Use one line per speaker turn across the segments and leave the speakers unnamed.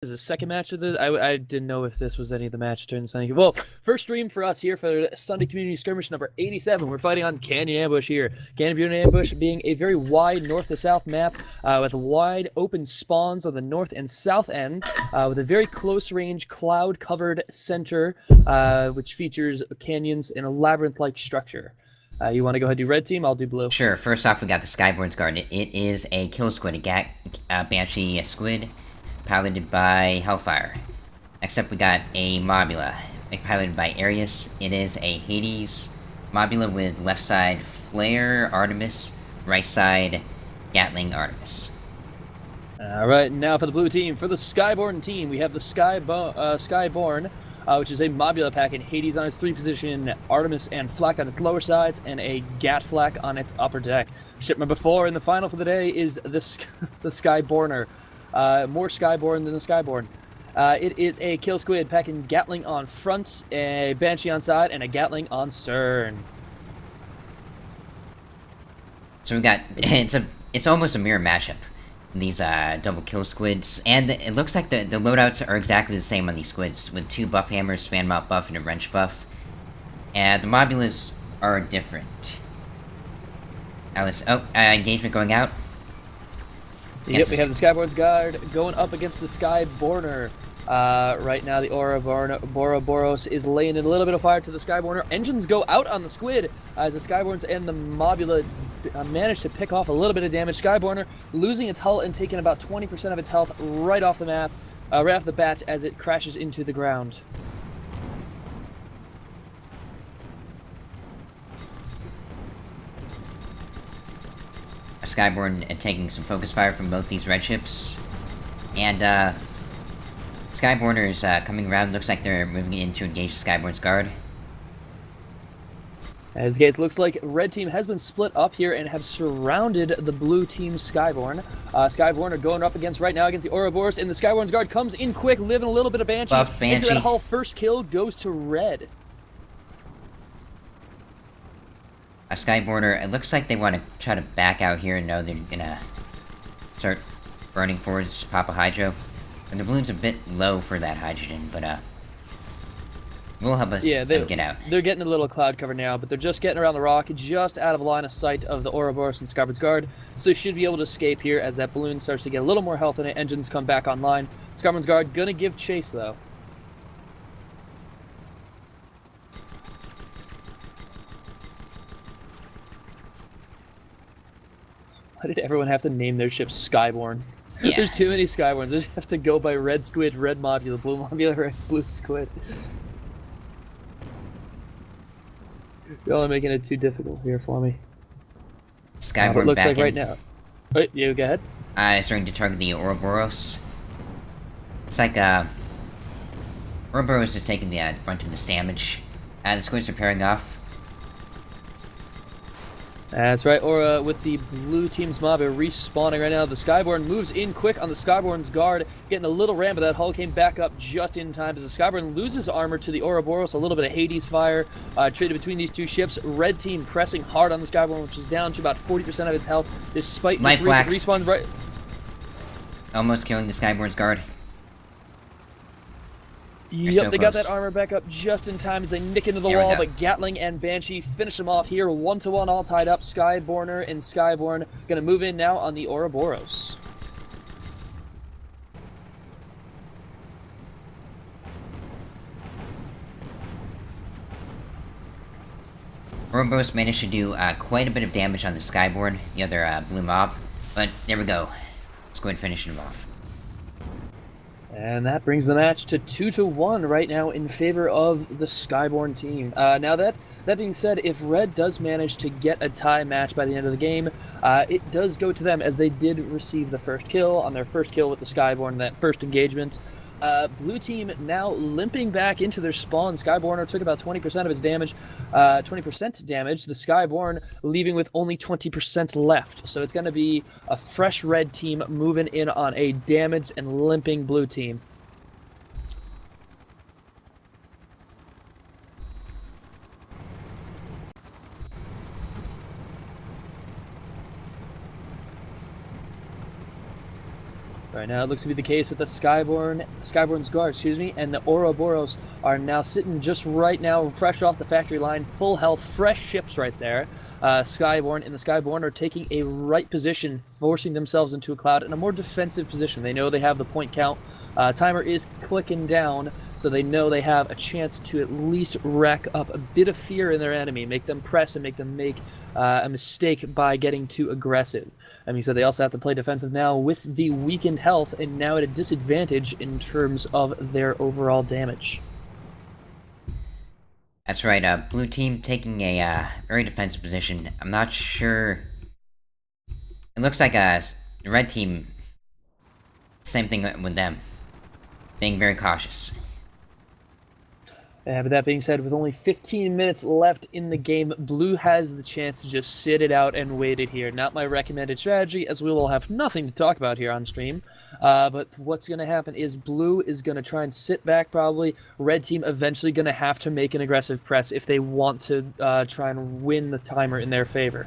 Is the second match of the I didn't know if this was any of the match during the Sunday. Well, first stream for us here for Sunday Community Skirmish number 87. We're fighting on Canyon Ambush here. Canyon Ambush being a very wide north to south map with wide open spawns on the north and south end with a very close range cloud covered center which features canyons in a labyrinth-like structure. You want to go ahead and do red team? I'll do blue.
Sure. First off, we got the Skyborn's Guard. It is a kill squid, a Banshee squid, piloted by Hellfire. Next up, we got a Mobula, piloted by Arius. It is a Hades Mobula with left side Flare Artemis, right side Gatling Artemis.
Alright, now for the blue team. For the Skyborn team, we have the Skyborn, which is a Mobula pack in Hades on its 3 position, Artemis and Flak on its lower sides, and a Gat Flak on its upper deck. Ship number 4 in the final for the day is the Skyborner. More Skyborn than the Skyborn. It is a kill squid packing Gatling on front, a Banshee on side, and a Gatling on stern.
So we got it's almost a mirror mashup. These double kill squids, and it looks like the loadouts are exactly the same on these squids, with 2 buff hammers, fan mount buff, and a wrench buff. And the mobulas are different. Alice, engagement going out.
Yep, we have the Skyborn's Guard going up against the Skyborner. Right now, the Ouroboros is laying in a little bit of fire to the Skyborner. Engines go out on the squid as the Skyborns and the Mobula manage to pick off a little bit of damage. Skyborner losing its hull and taking about 20% of its health right off the map, right off the bat as it crashes into the ground.
Skyborn taking some focus fire from both these red ships, and Skyborner is coming around. Looks like they're moving in to engage the Skyborn's Guard.
As it looks like red team has been split up here and have surrounded the blue team's Skyborn. Skyborn are going up against right now against the Ouroboros, and the Skyborn's Guard comes in quick, living a little bit of Banshee.
Buff Banshee.
Into that hull, first kill goes to red.
A Skyborner, it looks like they want to try to back out here and know they're gonna start burning forwards Papa Hydro. And the balloon's a bit low for that hydrogen, but we'll help us them get out.
They're getting a little cloud cover now, but they're just getting around the rock, just out of line of sight of the Ouroboros and Skyborn's Guard, so they should be able to escape here as that balloon starts to get a little more health in it. Engines come back online. Skyborn's Guard gonna give chase though. Why did everyone have to name their ship Skyborn?
Yeah.
There's too many Skyborns. They just have to go by red squid, red Mobula, blue Mobula, red, blue squid. Y'all are making it too difficult here for me.
Skyborn
it looks
back
like
in.
right now. Wait, you go ahead.
Starting to target the Ouroboros. It's like Ouroboros is taking the brunt of this damage. The squids are pairing off.
That's right, or with the blue team's mob respawning right now. The Skyborn moves in quick on the Skyborn's Guard, getting a little ram, but that hull came back up just in time as the Skyborn loses armor to the Ouroboros. A little bit of Hades fire traded between these two ships. Red team pressing hard on the Skyborn, which is down to about 40% of its health, despite
Life
this
wax.
respawn right.
Almost killing the Skyborn's Guard.
Yep,
so
they got
close.
that armor back up just in time as they nick into the
There we
wall,
go.
but Gatling and Banshee finish them off here, 1-to-1 all tied up. Skyborner and Skyborn gonna move in now on the Ouroboros.
Ouroboros managed to do quite a bit of damage on the Skyborn, the other blue mob, but there we go. Squid finishing him off.
And that brings the match to 2-to-1 right now in favor of the Skyborn team. Now that being said, if Red does manage to get a tie match by the end of the game, it does go to them as they did receive the first kill on their first kill with the Skyborn in that first engagement. Blue team now limping back into their spawn. Skyborner took about 20% of its damage, 20% damage. The Skyborn leaving with only 20% left. So it's going to be a fresh red team moving in on a damaged and limping blue team. Right now, it looks to be the case with the Skyborn's guard, and the Ouroboros are now sitting just right now, fresh off the factory line, full health, fresh ships right there. Skyborn and the Skyborn are taking a right position, forcing themselves into a cloud in a more defensive position. They know they have the point count. Timer is clicking down, so they know they have a chance to at least rack up a bit of fear in their enemy, make them press and make them make a mistake by getting too aggressive. I mean, so they also have to play defensive now with the weakened health and now at a disadvantage in terms of their overall damage.
That's right, blue team taking a very defensive position. I'm not sure... It looks like the red team... Same thing with them. Being very cautious.
But that being said, with only 15 minutes left in the game, Blue has the chance to just sit it out and wait it here. Not my recommended strategy, as we will have nothing to talk about here on stream. But what's going to happen is Blue is going to try and sit back probably. Red team eventually going to have to make an aggressive press if they want to try and win the timer in their favor.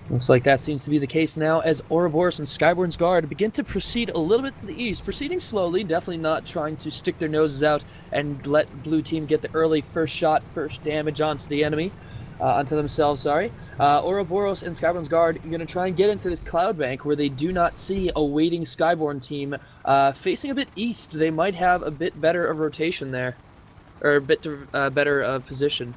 Looks like that seems to be the case now as Ouroboros and Skyborn's Guard begin to proceed a little bit to the east, proceeding slowly, definitely not trying to stick their noses out and let blue team get the early first shot, first damage onto the enemy, onto themselves, sorry. Ouroboros and Skyborn's Guard are going to try and get into this cloud bank where they do not see a waiting Skyborn team facing a bit east. They might have a bit better of rotation there, or a bit better of position.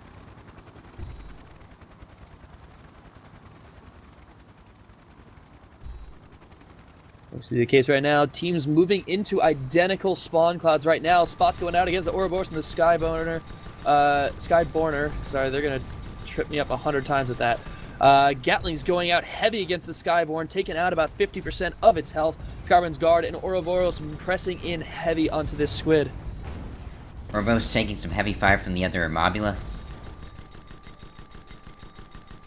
Looks to be the case right now. Teams moving into identical spawn clouds right now. Spots going out against the Ouroboros and the Skyborner. Sorry, they're going to trip me up 100 times with that. Gatling's going out heavy against the Skyborn, taking out about 50% of its health. Skyborn's Guard and Ouroboros pressing in heavy onto this squid.
Ouroboros taking some heavy fire from the other Mobula.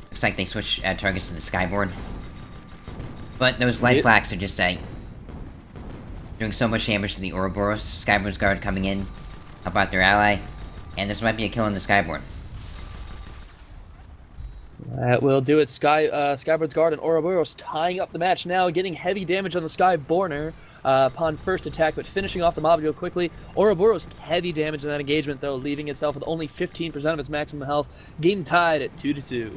Looks like they switched targets to the Skyborn. But those light flaks are just, doing so much damage to the Ouroboros. Skyborn's Guard coming in, help out their ally, and this might be a kill on the Skyborn.
That will do it. Skyborn's Guard and Ouroboros tying up the match now, getting heavy damage on the Skyborner upon first attack, but finishing off the Mobula quickly. Ouroboros heavy damage in that engagement, though, leaving itself with only 15% of its maximum health. Game tied at 2-2.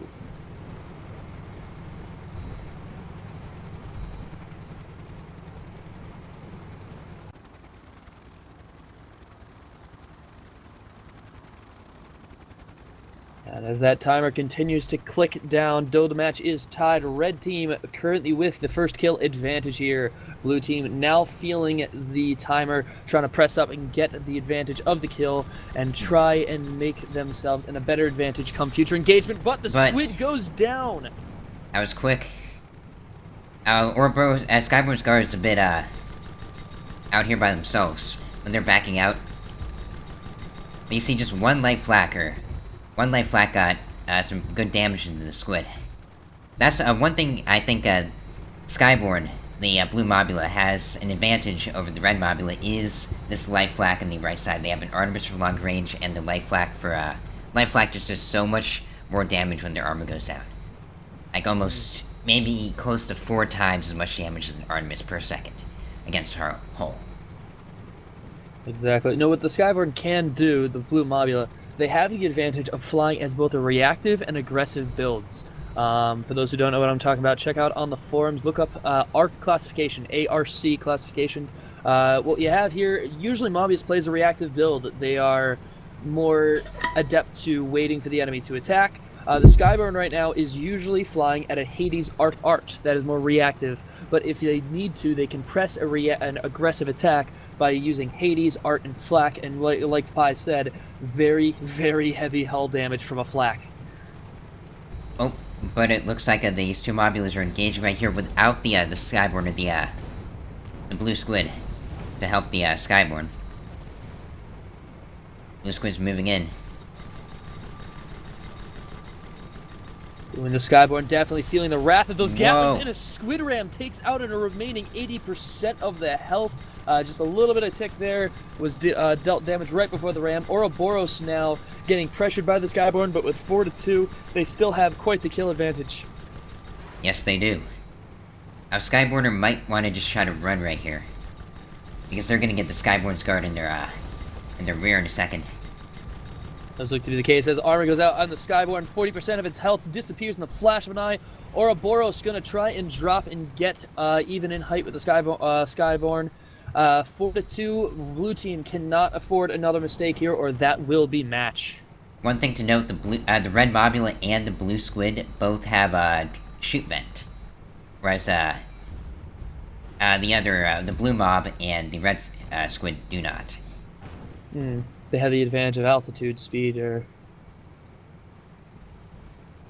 And as that timer continues to click down, though the match is tied, red team currently with the first kill advantage here. Blue team now feeling the timer, trying to press up and get the advantage of the kill and try and make themselves in a better advantage come future engagement, but the squid goes down.
That was quick. Ouroboros, Skyborn's Guard is a bit, out here by themselves when they're backing out. But you see just one light flacker. One light flak got some good damage into the squid. That's one thing I think Skyborn, the blue Mobula, has an advantage over the red Mobula is this light flak on the right side. They have an Artemis for long range and the light flak for light flak just does so much more damage when their armor goes down. Like almost maybe close to 4 times as much damage as an Artemis per second against her hull.
Exactly. No, what the Skyborn can do, the blue Mobula, they have the advantage of flying as both a reactive and aggressive builds. For those who don't know what I'm talking about, check out on the forums, look up ARC classification, ARC classification. What you have here, usually Mobius plays a reactive build. They are more adept to waiting for the enemy to attack. The Skyborn right now is usually flying at a Hades Art that is more reactive, but if they need to, they can press an aggressive attack by using Hades, Art, and Flak, and like Pi said, very, very heavy hull damage from a Flak.
Oh, but it looks like these two Mobulas are engaging right here without the Skyborn or the blue squid to help the Skyborn. Blue squid's moving in.
When the Skyborn definitely feeling the wrath of those Gatlings,
Whoa.
and a Squid Ram takes out a remaining 80% of the health. Just a little bit of tick there was dealt damage right before the Ram. Ouroboros now getting pressured by the Skyborn, but with 4 to 2, they still have quite the kill advantage.
Yes, they do. Our Skyborner might want to just try to run right here, because they're gonna get the Skyborn's guard in their rear in a second.
Does look to be the case as armor goes out on the Skyborn. 40% of its health disappears in the flash of an eye. Ouroboros gonna try and drop and get even in height with the Skyborn. 4 to 2. Blue team cannot afford another mistake here, or that will be match.
One thing to note: the red Mobula and the blue squid both have a shoot vent, whereas the blue mob and the red squid do not.
They have the advantage of altitude speed, or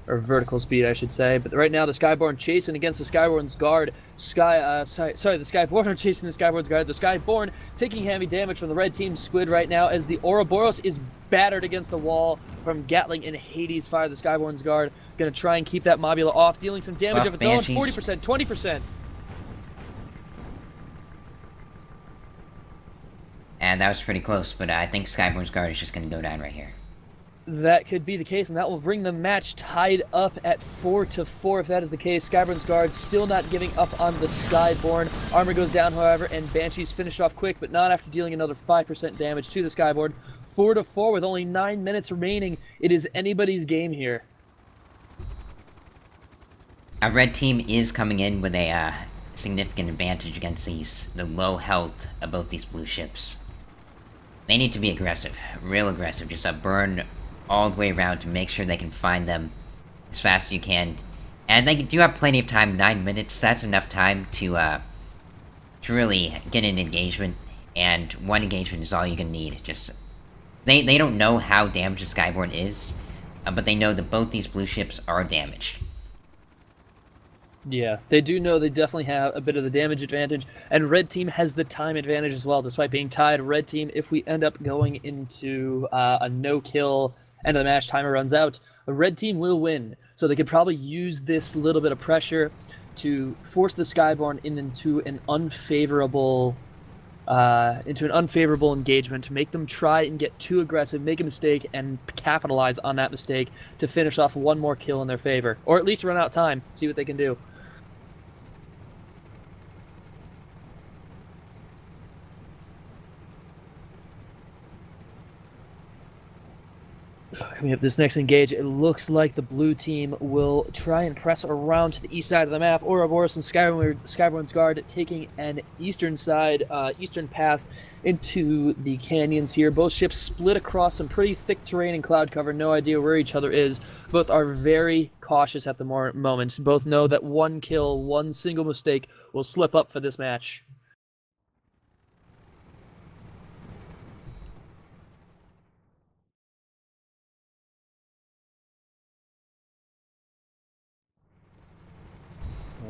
vertical speed, I should say. But right now, the Skyborn chasing against the Skyborn's guard. The Skyborn are chasing the Skyborn's guard. The Skyborn taking heavy damage from the red team squid right now, as the Ouroboros is battered against the wall from Gatling and Hades fire. The Skyborn's guard gonna try and keep that Mobula off, dealing some damage of its own. 40%, 20%.
And that was pretty close, but I think Skyborn's guard is just gonna go down right here.
That could be the case, and that will bring the match tied up at 4 to 4. If that is the case, Skyborn's guard still not giving up on the Skyborn. Armor goes down, however, and Banshee's finished off quick, but not after dealing another 5% damage to the Skyborn. 4 to 4 with only 9 minutes remaining. It is anybody's game here.
Our red team is coming in with a significant advantage against the low health of both these blue ships. They need to be aggressive, real aggressive, just burn all the way around to make sure they can find them as fast as you can. And they do have plenty of time, 9 minutes, that's enough time to really get an engagement, and one engagement is all you can need. Just, they don't know how damaged the Skyborn is, but they know that both these blue ships are damaged.
Yeah, they do know they definitely have a bit of the damage advantage, and red team has the time advantage as well, despite being tied. Red team, if we end up going into a no-kill end of the match, timer runs out, the red team will win. So they could probably use this little bit of pressure to force the Skyborn into an unfavorable engagement, to make them try and get too aggressive, make a mistake, and capitalize on that mistake to finish off one more kill in their favor, or at least run out time, see what they can do. Coming up this next engage, it looks like the blue team will try and press around to the east side of the map. Ouroboros and Skyborn's guard taking an eastern path into the canyons here. Both ships split across some pretty thick terrain and cloud cover, no idea where each other is. Both are very cautious at the moment. Both know that one kill, one single mistake will slip up for this match.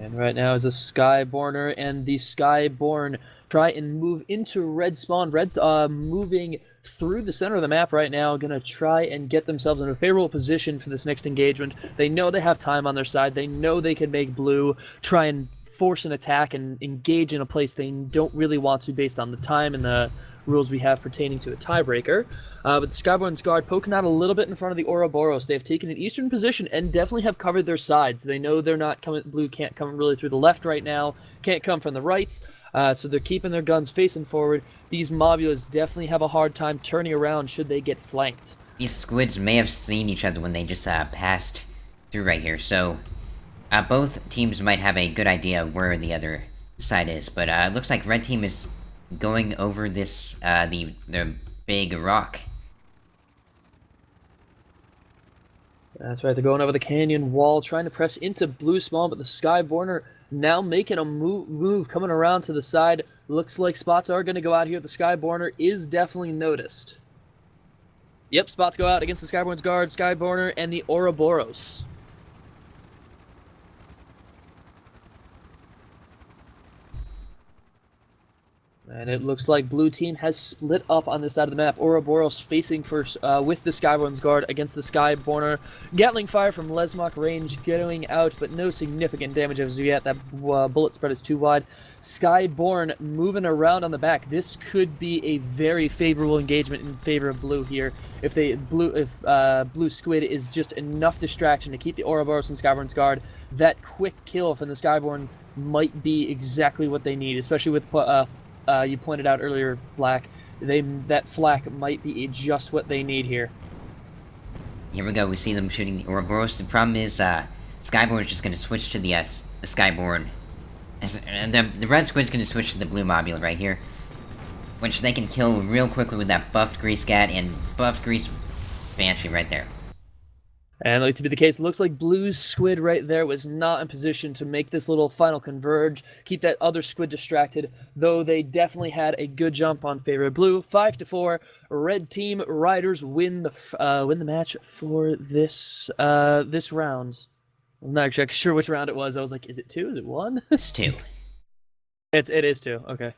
And right now is a Skyborner, and the Skyborn try and move into red spawn. Red's moving through the center of the map right now, gonna try and get themselves in a favorable position for this next engagement. They know they have time on their side. They know they can make blue try and force an attack and engage in a place they don't really want to based on the time and the rules we have pertaining to a tiebreaker. But the Skyborn's guard poking out a little bit in front of the Ouroboros. They've taken an eastern position and definitely have covered their sides. They know they're not coming. Blue can't come really through the left right now. Can't come from the right. So they're keeping their guns facing forward. These Mobulas definitely have a hard time turning around should they get flanked.
These squids may have seen each other when they just passed through right here. So both teams might have a good idea of where the other side is. But it looks like red team is going over this the big rock.
That's right, they're going over the canyon wall, trying to press into blue spawn, but the Skyborner now making a move coming around to the side. Looks like spots are going to go out here. The Skyborner is definitely noticed. Yep, spots go out against the Skyborn's guard, Skyborner, and the Ouroboros. And it looks like blue team has split up on this side of the map. Ouroboros facing first with the Skyborn's guard against the Skyborner. Gatling fire from Lesmok range going out, but no significant damage as yet. That bullet spread is too wide. Skyborn moving around on the back. This could be a very favorable engagement in favor of blue here. If blue squid is just enough distraction to keep the Ouroboros and Skyborn's guard, that quick kill from the Skyborn might be exactly what they need, especially with you pointed out earlier, Black. That flak might be just what they need here.
Here we go. We see them shooting the Ouroboros. The problem is, Skyborn is just going to switch to the Skyborn. The red squid's going to switch to the blue mobula right here, which they can kill real quickly with that buffed Grease Gat and buffed Grease Banshee right there.
And like to be the case, it looks like blue's squid right there was not in position to make this little final converge, keep that other squid distracted, though they definitely had a good jump on favor of blue. 5-4, red team Ryders win the match for this round. I'm not exactly sure which round it was. I was like, is it 2? Is it 1?
It's 2.
It is 2. Okay.